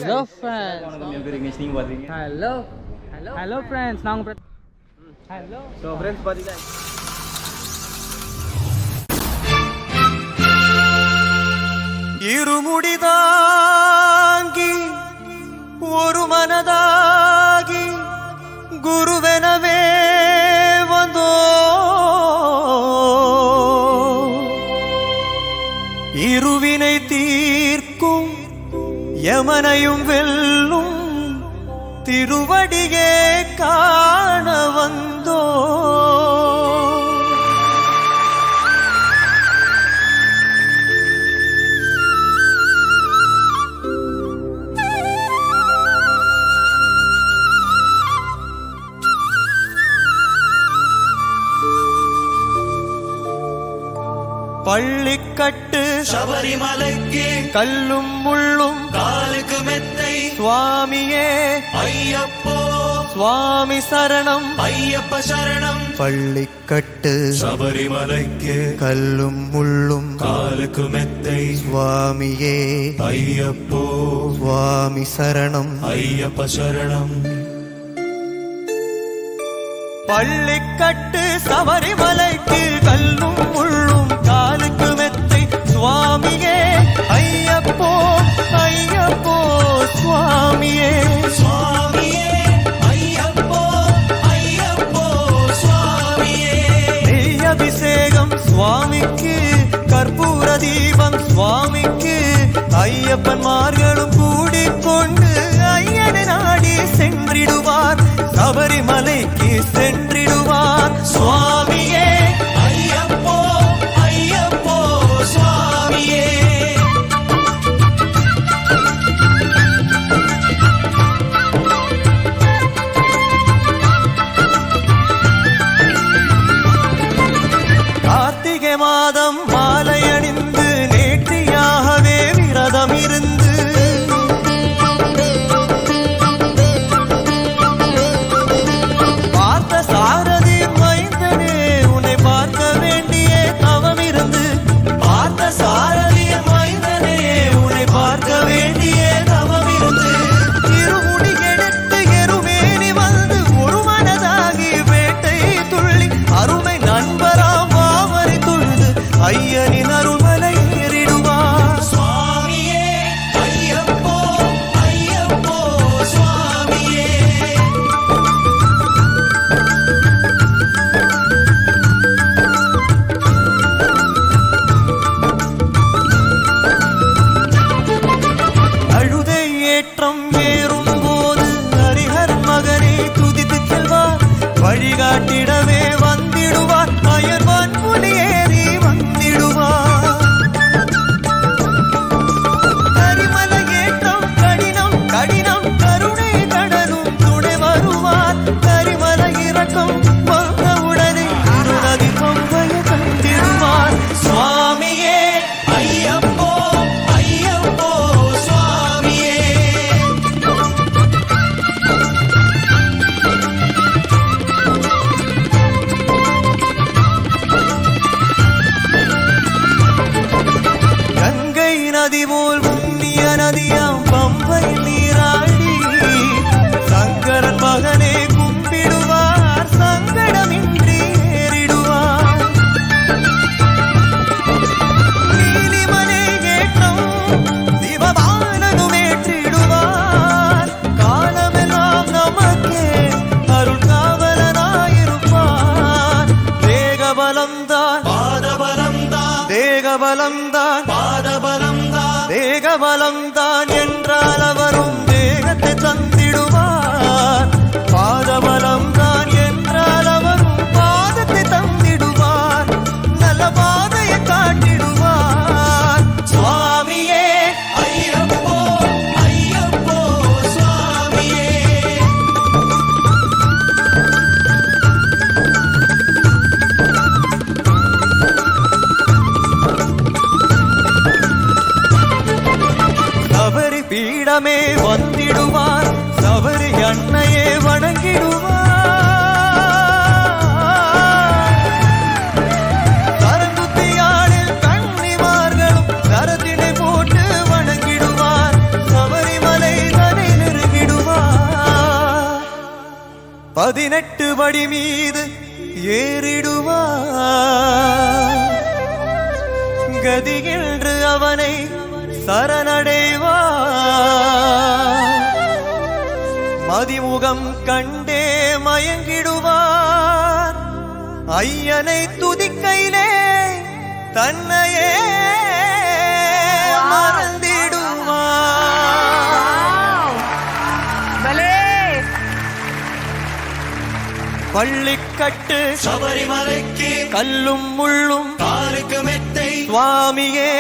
Hello friends. Hello friends. நாங்க Hello. So friends பாத்தீங்களா இருமுடிதாங்கி ஒரு மனதாகி குருவெனவே வந்தோ இருவினை தீர்க்கும் யமனையும் வெல்லும் திருவடியே காண வந்தோ பள்ளிக்கட்டு சபரிமலைக்கு கல்லும் முள்ளும் காலுக்கு மெத்தை சுவாமியே ஐயப்போ சுவாமி சரணம் ஐயப்ப சரணம் பள்ளிக்கட்டு சபரிமலைக்கு கல்லும் முள்ளும் காலுக்கு மெத்தை சுவாமியே ஐயப்போ சுவாமி சரணம் ஐயப்ப சரணம் பள்ளிக்கட்டு சபரிமலைக்கு கல்லும் முள்ளும் காலுக்கு மெத்தை சுவாமியே ஐயப்போ ஐயப்போ சுவாமியே சுவாமியே ஐயப்போ ஐயப்போ சுவாமியே நெய் அபிஷேகம் சுவாமிக்கு கற்பூர தீபம் சுவாமிக்கு ஐயப்பன்மார்களும் கூடிக்கொண்டு ஐயனை நாடி சென்றிடுவார் சபரிமலைக்கு சென்றிடுவார் சுவாமியே ஐயப்போ ஐயப்போ சுவாமியே கார்த்திகை மாதம் மாலை அணிந்து நேர்த்தியாகவே விரதம் இருந்து பார்த்த சாரதி மைந்தனே உன்னை பார்க்க வேண்டிய தவம் இருந்து பார்த்த சாரதி மைந்தனே உன்னை பார்க்க வேண்டிய தவம் இருந்து இருமுடி எடுத்து எருமேனி வந்து ஒரு மனதாகி வேட்டை துள்ளி அருமை நண்பராம் வாவரை தொழுது ஐயனின் அருள்மலை ஏறிடுவார் சுவாமியே ஐயப்போ ஐயப்போ சுவாமியே அழுதை ஏற்றம் ஏறும் போது ஹரிஹர் மகனை துதித்து செல்வார் வழிகாட்டிடவே வந்திடுவார் அயர்வான் புலி ஏறி வந்திடுவார் கரிமலை ஏற்றம் கடினம் கடினம் கருணை கடலும் துணை வருவார் கரிமலை இறக்கம் வந்தவுடனே நதி பொங்கைய தந்திடுவார் சுவாமியே ஐயப்போ ஐயப்போ சுவாமியே கங்கை நதி போல் புண்ணிய நதியாம் பம்பை நீராடி சங்கரன் மகனே கும்பிடுவார் சங்கடமின்றி ஏறிடுவார் நீலிமலை ஏற்றம் சிவபாலனும் ஏற்றிடுவார் காலமெல்லாம் நமக்கே அருள் காவலனாயிருப்பார் தேகபலம்தான் பாதபலம்தான் தேகபலம்தான் பாதபலம்தான் தேகபலம்தான் என்றால் அவரும் தேகத்தை தந்திடுவார் பாதபலம்தான் என்றால் அவரும் பாதத்தை தந்திடுவார் நல்ல பாதையை காட்டிடுவார் சுவாமியே ஐயப்போ ஐயப்போ சுவாமியே சபரி பீடமே வந்திடுவார் சபரி அன்னையே வணங்கிடுவார் கரங்குத்தியாளில் கன்னிமார்களும் கரத்தினை போட்டு வணங்கிடுவார் சபரிமலை 18 படி மீது ஏறிடுவார். கதியின்று அவனை சரணடைவார். மதிமுகம் கண்டே மயங்கிடுவார். ஐயனை துதிக்கையிலே தன்னையே மறந்திடுவார். பள்ளிக்கட்டு சபரிமலைக்கு கல்லும் முள்ளும் காலுக்கு மெத்தை சுவாமியே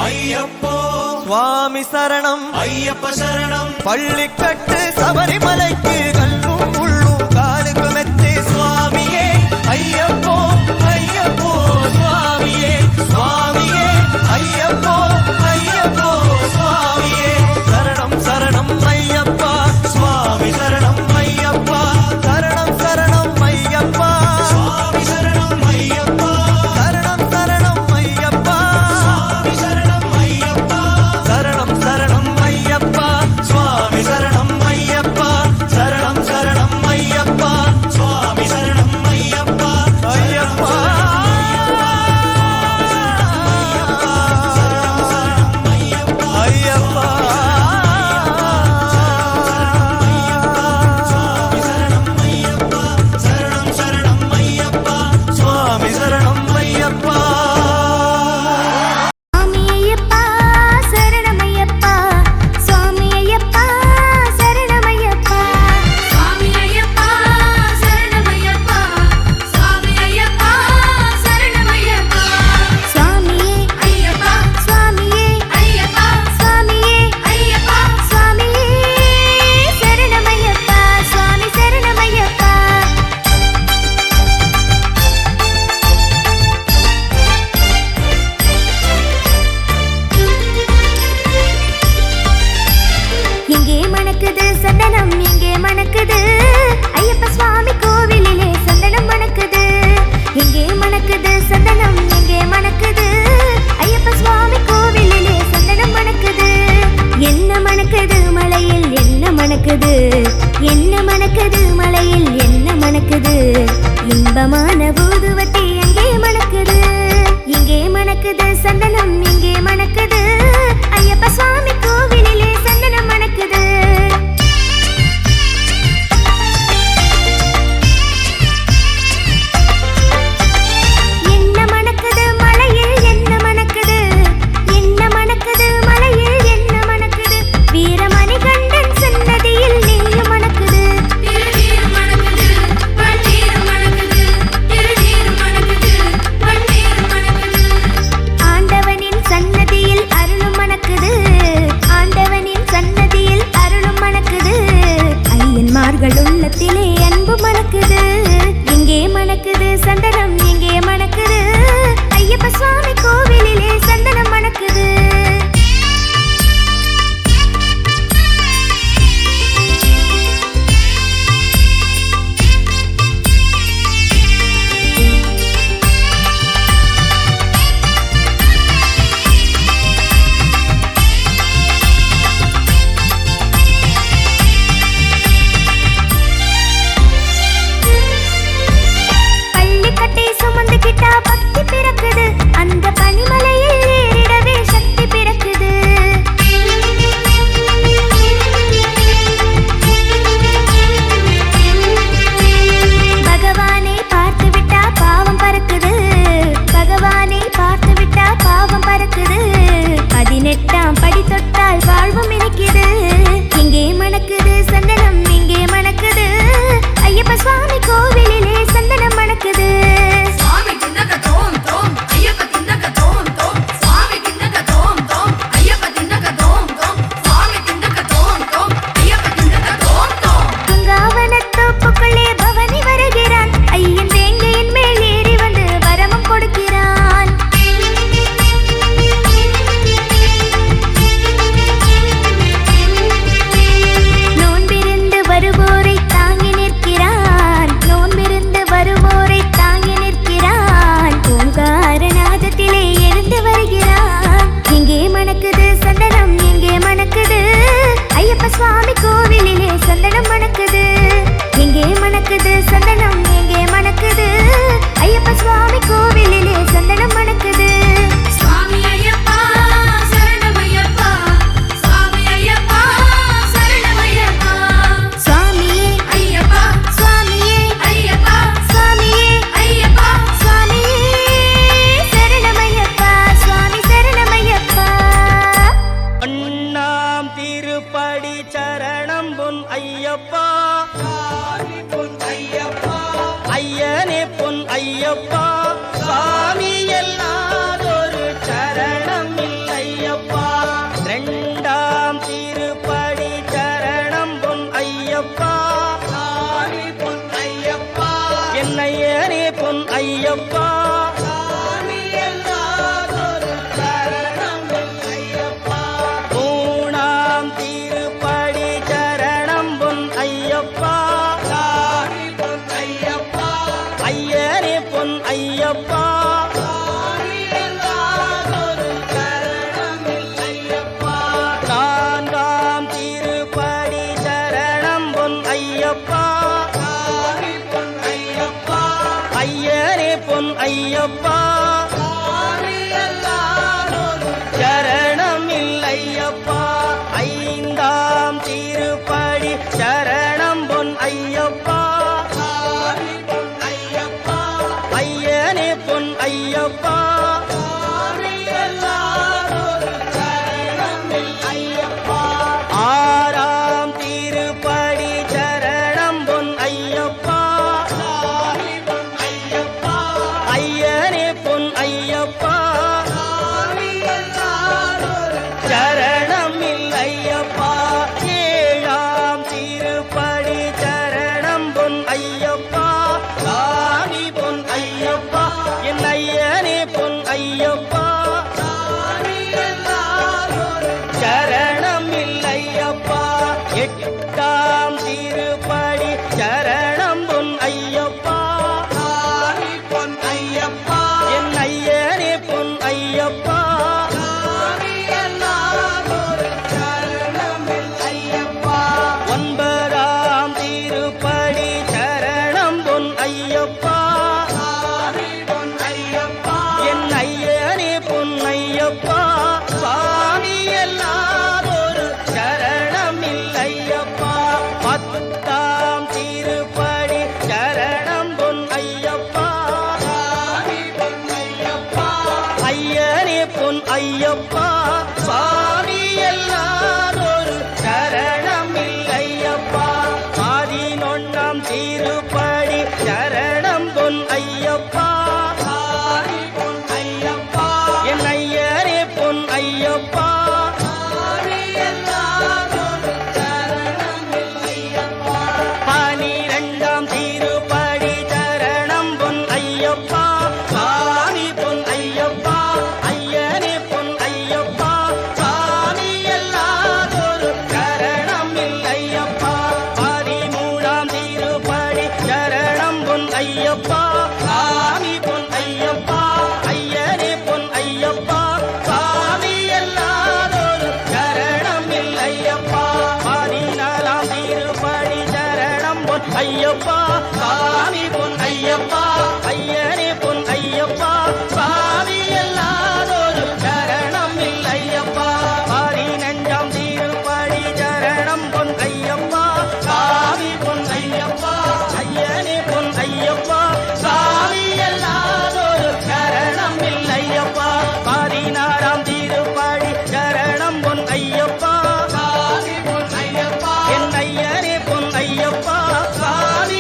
ஐயப்போ சுவாமி சரணம் ஐயப்ப சரணம். பள்ளிக்கட்டு சபரிமலைக்கு கல்லும் முள்ளும் காலுக்கு மெத்தை சுவாமியே ஐயப்போ ஐயப்போ சுவாமியே சுவாமியே ஐயப்போ ஐயப்போ சுவாமியே சரணம் சரணம் ஐயப்பா சுவாமி சரணம் ஐயப்பா சரணம் சரணம் ஐயப்பா சுவாமி சரணம் ஐயப்பா சரணம் சரணம் ஐயப்பா சுவாமி சரணம் ஐயப்பா சரணம் சரணம் ஐயப்பா சுவாமி சரணம் ஐயப்பா சரணம் சரணம் ஐயப்பா சுவாமி சரணம் ஐயப்பா ஐயப்பா ஐயப்பா சரணம் சரணம் ஐயப்பா சுவாமி சரணம் ஐயப்பா சுவாமி ஐயப்பா சரணமையப்பா சுவாமி ஐயப்பா சரணமையப்பா சுவாமி ஐயப்பா சரணமையப்பா சுவாமி ஐயப்பா சரணமையப்பா சுவாமியே ஐயப்பா சுவாமியே ஐயப்பா சுவாமியே ஐயப்பா சுவாமியே சரணமையப்பா சுவாமி சரணமையப்பா எங்கே மணக்குது சந்தனம் எங்கே மணக்குது ஐயப்ப சுவாமி கோவிலிலே சந்தனம் மணக்குது எங்கே மணக்குது சந்தனம் எங்கே மணக்குது ஐயப்ப சுவாமி கோவிலிலே சந்தனம் மணக்குது என்ன மணக்குது மலையில் என்ன மணக்குது என்ன மணக்குது மலையில் என்ன மணக்குது இன்பமான பூதுவத்தி எங்கே மணக்குது எங்கே மணக்குது சந்தனம் எங்கே மணக்குது ஐயப்ப சுவாமி கோவிலிலே சந்தனம் மணக்குது என்ன மணக்குது மலையில் என்ன மணக்குது என்ன மணக்குது மலையில் என்ன மணக்குது வீரமணி கண்டன் சன்னதியில் நீயும் மணக்குது திருநீர் மணக்குது பன்னீர் மணக்குது திருநீர் மணக்குது பன்னீர் மணக்குது ஆண்டவனின் சன்னதியில் அருளும் மணக்குது ஆண்டவனின் சன்னதியில் அருளும் மணக்குது ஐயன்மார்கள் உள்ளத்திலே அன்பு மணக்குது எங்கே மணக்குது சந்தனம் எங்கே மணக்குது ஐயப்ப சுவாமி கோவிலிலே சந்தனம் மணக்குது பள்ளிக்கட்டை சுமந்துகிட்டா பக்தி பிறக்குது அந்த பனிமலையில் ஏறிடவே சக்தி பிறக்குது பகவானை பார்த்து விட்டா பாவம் பறக்குது பகவானை பார்த்து விட்டா பாவம் பறக்குது 18ஆம் படி தொட்டால் வாழ்வும் இணைக்குது எங்கே மணக்குது சந்தனம் எங்கே மணக்குது ஐயப்ப சுவாமி கோவிலிலே சந்தனம் மணக்குது சுவாமி தின்னக தோம் தோம் ஐயப்ப தின்னக தோம் தோம் சுவாமி தின்னக தோம் தோம் ஐயப்ப தின்னக தோம் தோம் சுவாமி தின்னக தோம் தோம் ஐயப்ப தின்னக தோம் தோம் பூங்காவனத்தோப்புக்குள்ளே பவனி வருகிறான் ஐயன் வேங்கையின் மேல் ஏறி வந்து வரமும் கொடுக்கிறான் நோன்பிருந்து வருவோரை தாங்கி நிற்கிறான் நோன்பிருந்து வருவோரை தாங்கி நிற்கிறான் ஓங்காரநாதத்திலே எழுந்து வருகிறான் எங்கே மணக்குது சந்தனம் எங்கே மணக்குது ஐயப்ப சுவாமி கோவிலிலே சந்தனம் மணக்குது எங்கே மணக்குது மணக்குது சந்தனம் எங்கே மணக்குது ஐயப்ப சுவாமி கோவிலிலே சந்தனம் மணக்குது சுவாமி ஐயப்பா சரணம் ஐயப்பா சுவாமி ஐயப்பா சரணம் ஐயப்பா சுவாமியே ஐயப்பா சுவாமியே ஐயப்பா சுவாமியே ஐயப்பா சுவாமியே சரணமையப்பா சுவாமி சரணமையப்பா அண்ணாம் திருப்படி சரணம் பொன் ஐயப்பா ஐயனே பொன் ஐயப்பா சுவாமி எல்லாதொரு சரணம் இல்லையப்பா இரண்டாம் திருப்படி சரணம் பொன் ஐயப்பா பொன் ஐயப்பா என்னையனே பொன் ஐயப்பா மூணாம் திருப்படி சரணம் பொன் ஐயப்பா ஐயனே பொன் ஐயப்பா நான்காம் திருப்படி சரணம் பொன் ஐயப்பா ஐயனே பொன் ஐயப்பா சரணம் இல்லையப்பா ஐந்தாம் திருப்படி சரணம் பொன் ஐயப்பா ஐயனே பொன் ஐயப்பா ஆறாம் திருப்படி சரணம் பொன் ஐயப்பா ஐயனே பொன் ஐயப்பா சரணம் இல்லையப்பா ஏழாம் திருப்படி சரணம் பொன் ஐயப்பா சாமி பொன் ஐயப்பா என் ஐயனே பொன் ஐயப்பா சரணம் இல்லையப்பா எட்டாம் திருப்படி சரணம் பொன் ஐயப்பா என் ஐயனே பொன் ஐயப்பா ஒன்பதாம் திருப்படி சரணம் பொன் ஐயப்பா என் ஐயனே பொன் ஐயப்பா சுவாமி எல்லாதொரு சரணம் இல்லையப்பா பத்தாம் திருப்படி சரணம் பொன் ஐயப்பா ஐயனே பொன் ஐயப்பா சுவாமி எல்லாதொரு சரணம் இல்லையப்பா பதினொன்னாம் திருப்படி சரணம் பொன் ஐயப்பா என் ஐயனே பொன் ஐயப்பா பனிரெண்டாம் திருப்படி சரணம் பொன் ஐயப்பா சுவாமி பொன் ஐயப்பா ஐயனே பொன் ஐயப்பா சுவாமி எல்லாதொரு சரணம் இல்லையப்பா பதிமூணாம் திருப்படி சரணம் பொன் ஐயப்பா சுவாமி பொன் ஐயப்பா ஐயனே பொன் ஐயப்பா சுவாமி எல்லாதொரு சரணம் இல்லையப்பா பதினாலாம் திருப்படி சரணம் பொன் ஐயப்பா சுவாமி பொன் ஐயப்பா ஐயனே பொன் ஐயப்பா சுவாமி எல்லாதொரு சரணம் இல்லையப்பா பதினஞ்சாம் திருப்படி சரணம் பொன் ஐயப்பா சுவாமி பொன் ஐயப்பா ஐயனே பொன் ஐயப்பா சுவாமி எல்லாதொரு சரணம் இல்லையப்பா பதினாறாம் திருப்படி சரணம் பொன் ஐயப்பா என் ஐயனே பொன் ஐயப்பா சுவாமி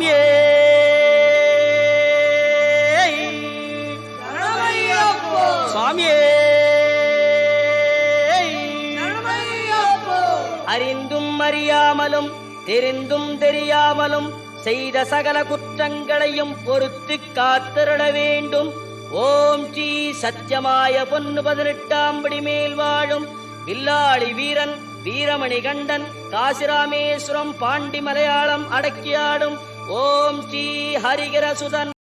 சுவாமியே சுவாமியே அறிந்தும் அறியாமலும் தெரிந்தும் தெரியாமலும் செய்த சகல குற்றங்களையும் பொறுத்து காத்திருட வேண்டும். ஓம் ஸ்ரீ சத்தியமாய பொன்னு 18ஆம் படி மேல் வாழும் வில்லாளி வீரன் வீரமணி கண்டன் காசிராமேஸ்வரம் பாண்டி மலையாளம் அடக்கியாடும் ஓம் ஸ்ரீ ஹரிகர சுதன்